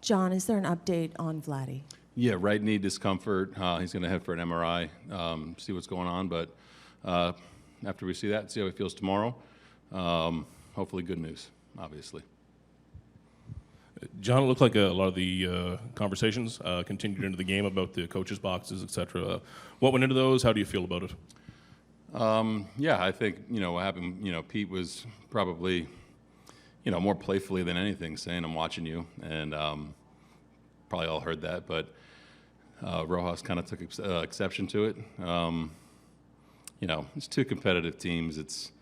John, is there an update on Vladdy? Yeah, right knee discomfort. He's going to head for an MRI, see what's going on. But after we see that, see how he feels tomorrow. Hopefully good news, obviously. John, it looked like a lot of the conversations continued into the game about the coaches' boxes, et cetera. What went into those? How do you feel about it? Yeah, I think, what happened, Pete was probably, more playfully than anything saying, I'm watching you. And probably all heard that. But Rojas kind of took exception to it. It's two competitive teams. It's,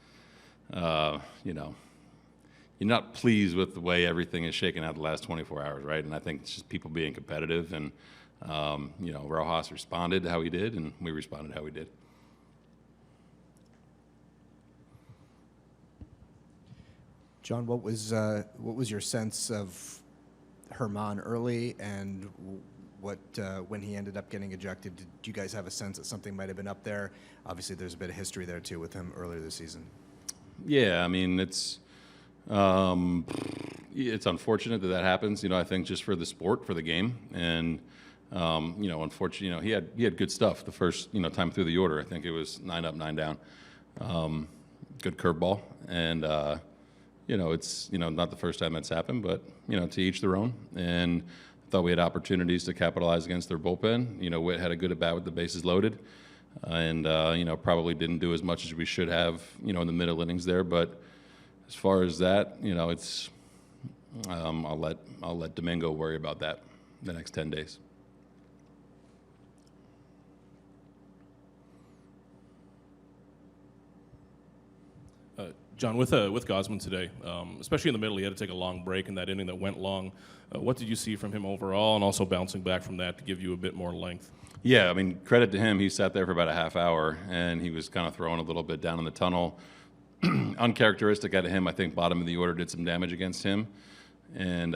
you're not pleased with the way everything is shaken out the last 24 hours, right? And I think it's just people being competitive. And, Rojas responded how he did, and we responded how we did. John, what was your sense of Herman early, and when he ended up getting ejected? Did you guys have a sense that something might have been up there? Obviously, there's a bit of history there too with him earlier this season. Yeah, I mean it's unfortunate that happens. I think just for the sport, for the game, and unfortunately, he had good stuff the first time through the order. I think it was 9 up, 9 down. Good curveball, and it's not the first time that's happened, but to each their own. And I thought we had opportunities to capitalize against their bullpen. Witt had a good at bat with the bases loaded, and probably didn't do as much as we should have in the middle innings there. But as far as that, it's I'll let Domingo worry about that the next 10 days. John, with Gausman today, especially in the middle, he had to take a long break in that inning that went long. What did you see from him overall, and also bouncing back from that to give you a bit more length? Yeah, I mean, credit to him. He sat there for about a half hour, and he was kind of throwing a little bit down in the tunnel. Uncharacteristic out of him. I think bottom of the order did some damage against him, and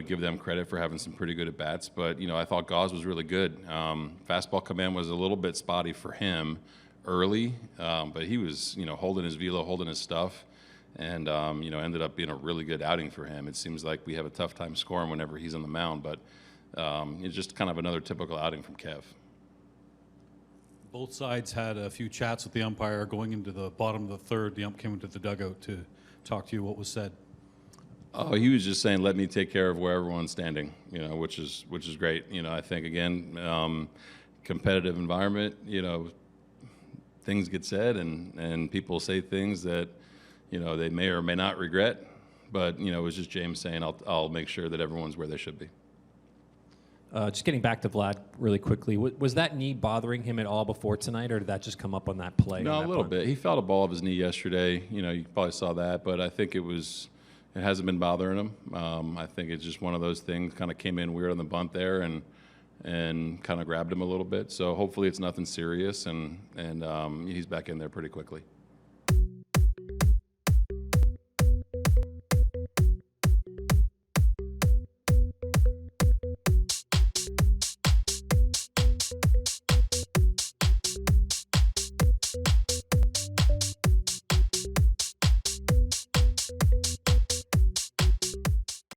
give them credit for having some pretty good at bats. But I thought Gauss was really good. Fastball command was a little bit spotty for him early, but he was holding his velo, holding his stuff. And, ended up being a really good outing for him. It seems like we have a tough time scoring whenever he's on the mound, but it's just kind of another typical outing from Kev. Both sides had a few chats with the umpire going into the bottom of the third. The ump came into the dugout to talk to you. What was said? Oh, he was just saying, let me take care of where everyone's standing, which is great. I think, again, competitive environment, things get said and people say things that, they may or may not regret, but, it was just James saying, I'll make sure that everyone's where they should be. Just getting back to Vlad really quickly, was that knee bothering him at all before tonight, or did that just come up on that play? No, a little bit. He felt a ball of his knee yesterday. You probably saw that, but I think it hasn't been bothering him. I think it's just one of those things, kind of came in weird on the bunt there and kind of grabbed him a little bit. So hopefully it's nothing serious, and he's back in there pretty quickly.